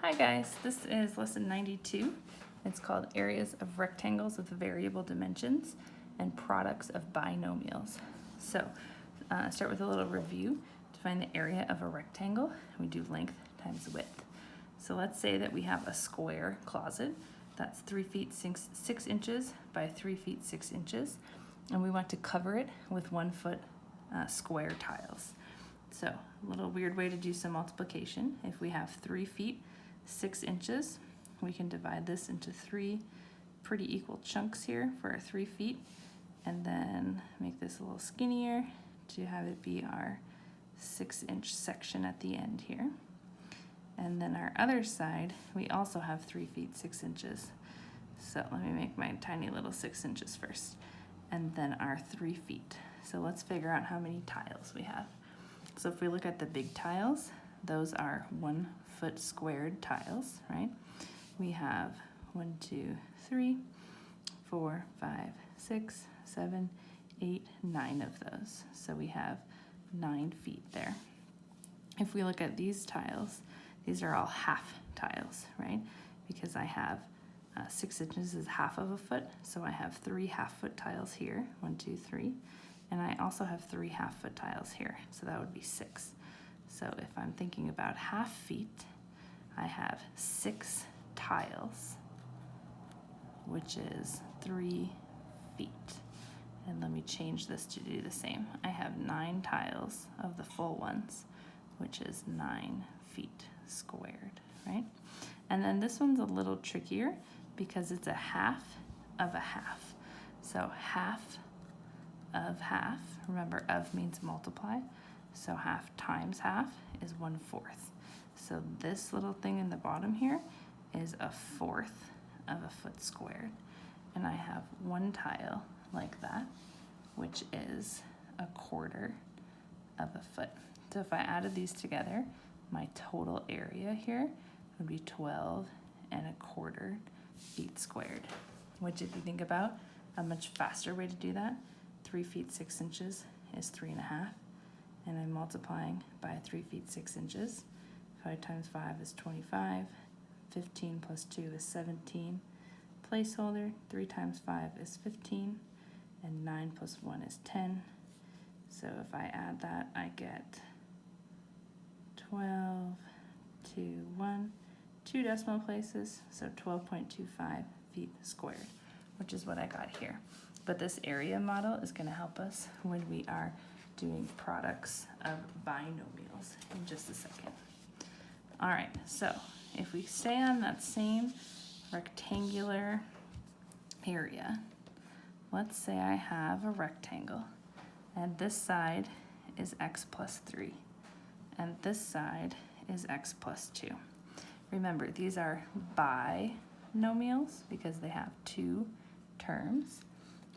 Hi guys, this is lesson 92. It's called Areas of Rectangles with Variable Dimensions and Products of Binomials. So start with a little review. To find the area of a rectangle, we do length times width. So let's say that we have a square closet that's 3 feet 6 inches by 3 feet 6 inches, and we want to cover it with 1 foot square tiles. So a little weird way to do some multiplication. If we have 3 feet 6 inches, we can divide this into 3 pretty equal chunks here for our 3 feet, and then make this a little skinnier to have it be our 6-inch section at the end here. And then our other side, we also have 3 feet 6 inches. So let me make my tiny little 6 inches first, and then our 3 feet. So let's figure out how many tiles we have. So if we look at the big tiles, those are 1 foot squared tiles, right? We have 1, 2, 3, 4, 5, 6, 7, 8, 9 of those. So we have 9 feet there. If we look at these tiles, these are all half tiles, right? Because I have 6 inches is half of a foot, so I have 3 half-foot tiles here, 1, 2, 3. And I also have 3 half-foot tiles here, so that would be 6. So if I'm thinking about half feet, I have 6 tiles, which is 3 feet. And let me change this to do the same. I have 9 tiles of the full ones, which is 9 feet squared, right? And then this one's a little trickier because it's a half of a half. So half of half, remember of means multiply, so half times half is 1/4. So this little thing in the bottom here is 1/4 of a foot squared. And I have 1 tile like that, which is 1/4 of a foot. So if I added these together, my total area here would be 12¼ feet squared, which if you think about a much faster way to do that, 3 feet 6 inches is 3½, and I'm multiplying by 3 feet 6 inches. 5 times 5 is 25, 15 plus 2 is 17, placeholder, 3 times 5 is 15, and 9 plus 1 is 10. So if I add that, I get 12, 2, 1, 2 decimal places, so 12.25 feet squared, which is what I got here. But this area model is going to help us when we are doing products of binomials in just a second. All right, so if we stay on that same rectangular area, let's say I have a rectangle, and this side is x plus 3, and this side is x plus 2. Remember, these are binomials because they have 2 terms.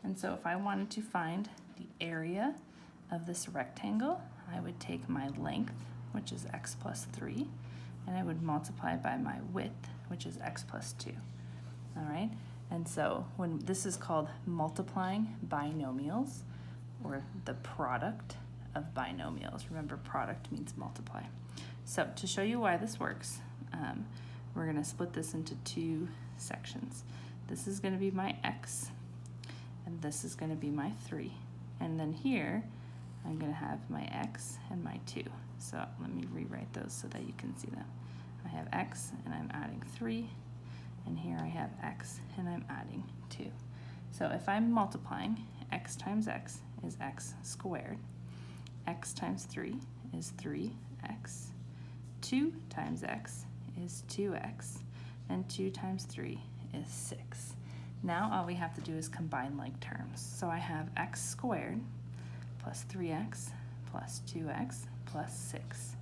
And so if I wanted to find the area of this rectangle, I would take my length, which is x plus 3, and I would multiply by my width, which is x plus 2. All right? And so when this is called multiplying binomials, or the product of binomials. Remember, product means multiply. So to show you why this works, we're going to split this into 2 sections. This is going to be my x, and this is going to be my 3. And then here, I'm going to have my x and my 2. So let me rewrite those so that you can see them. I have x, and I'm adding 3. And here I have x, and I'm adding 2. So if I'm multiplying, x times x is x squared. X times 3 is 3x. 2 times x is 2x. And 2 times 3 is 6. Now all we have to do is combine like terms. So I have x squared plus 3x plus 2x plus 6.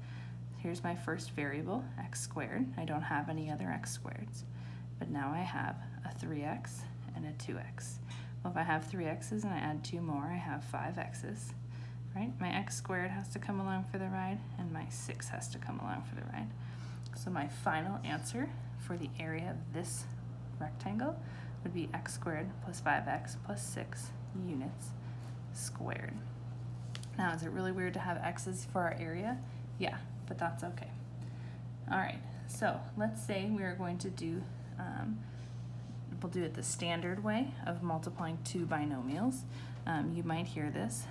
Here's my first variable, x squared. I don't have any other x squareds. But now I have a 3x and a 2x. Well, if I have 3 x's and I add 2 more, I have 5 x's, right? My x squared has to come along for the ride, and my 6 has to come along for the ride. So my final answer for the area of this rectangle would be x squared plus 5x plus 6 units squared. Now, is it really weird to have x's for our area? Yeah, but that's okay. All right, So let's say we are going to do, we'll do it the standard way of multiplying two binomials. You might hear this.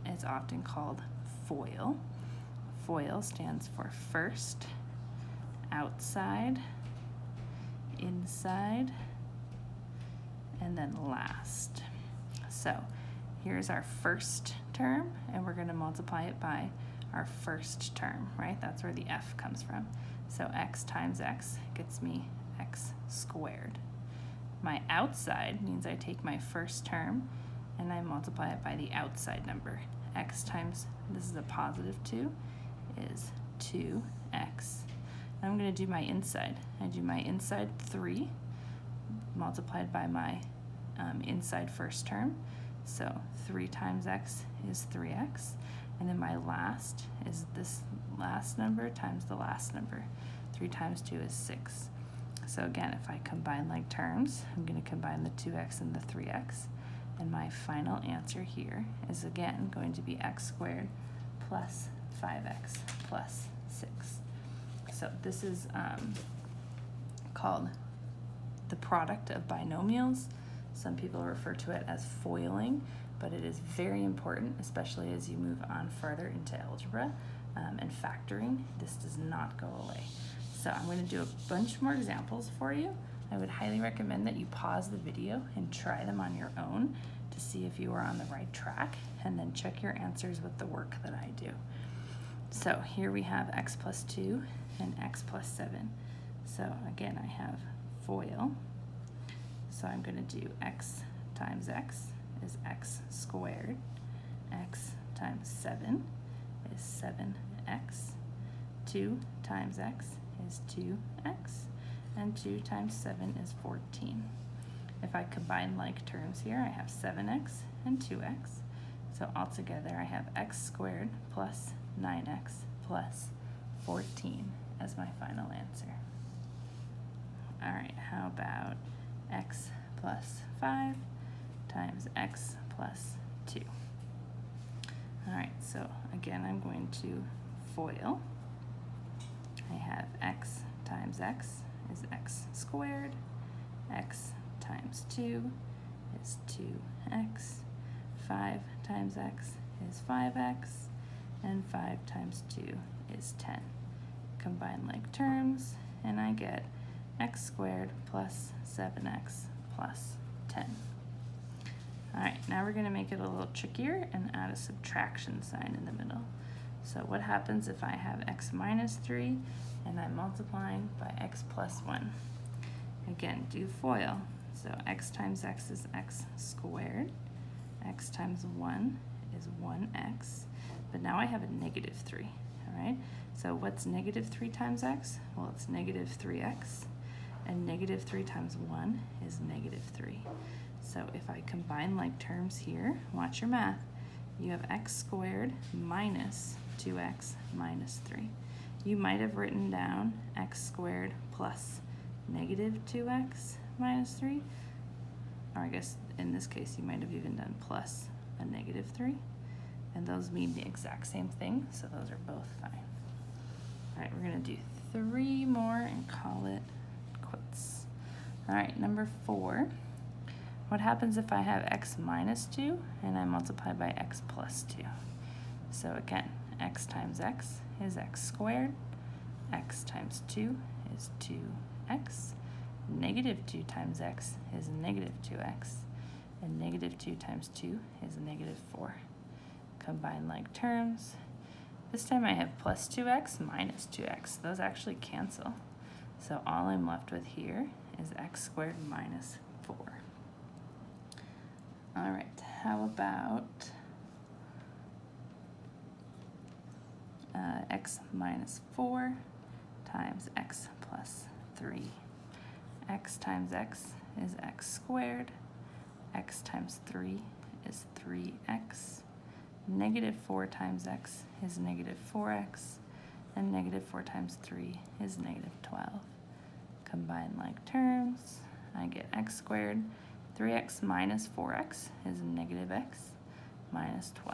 It's often called FOIL. FOIL stands for first, outside, inside, and then last. So here's our first term, and we're going to multiply it by our first term, right? That's where the f comes from. So x times x gets me x squared. My outside means I take my first term and I multiply it by the outside number. X times, this is a positive 2, is 2x. I'm going to do my inside. I do my inside 3 multiplied by my inside first term. So 3 times x is 3x. And then my last is this last number times the last number. 3 times 2 is 6. So again, if I combine like terms, I'm going to combine the 2x and the 3x. And my final answer here is again going to be x squared plus 5x plus 6. So this is called the product of binomials. Some people refer to it as foiling, but it is very important, especially as you move on further into algebra and factoring. This does not go away. So I'm going to do a bunch more examples for you. I would highly recommend that you pause the video and try them on your own to see if you are on the right track, and then check your answers with the work that I do. So here we have x plus 2 and x plus 7. So again, I have FOIL. So I'm going to do x times x is x squared. X times 7 is 7x. 2 times x is 2x. And 2 times 7 is 14. If I combine like terms here, I have 7x and 2x. So altogether I have x squared plus 9x plus 14 as my final answer. All right, how about x plus 5 times x plus 2. All right, so again, I'm going to FOIL. I have x times x is x squared. X times 2 is 2x. 5 times x is 5x. And 5 times 2 is 10. Combine like terms, and I get x squared plus 7x plus 10. All right, now we're going to make it a little trickier and add a subtraction sign in the middle. So what happens if I have x minus 3 and I'm multiplying by x plus 1? Again, do FOIL. So x times x is x squared. X times 1 is 1x. But now I have a negative 3, all right? So what's negative 3 times x? Well, it's negative 3x. And negative 3 times 1 is negative 3. So if I combine like terms here, watch your math. You have x squared minus 2x minus 3. You might have written down x squared plus negative 2x minus 3. Or I guess in this case you might have even done plus a negative 3. And those mean the exact same thing, so those are both fine. All right, we're going to do 3 more and call it quits. All right, number 4. What happens if I have x minus 2 and I multiply by x plus 2? So again, x times x is x squared. X times 2 is 2x. Negative 2 times x is negative 2x. And negative 2 times 2 is negative 4. Combine like terms. This time I have plus 2x minus 2x. Those actually cancel. So all I'm left with here is x squared minus 4. All right, how about x minus 4 times x plus 3. X times x is x squared. X times 3 is 3x. Negative 4 times x is negative 4x. And negative 4 times 3 is negative 12. Combine like terms. I get x squared. 3x minus 4x is negative x minus 12.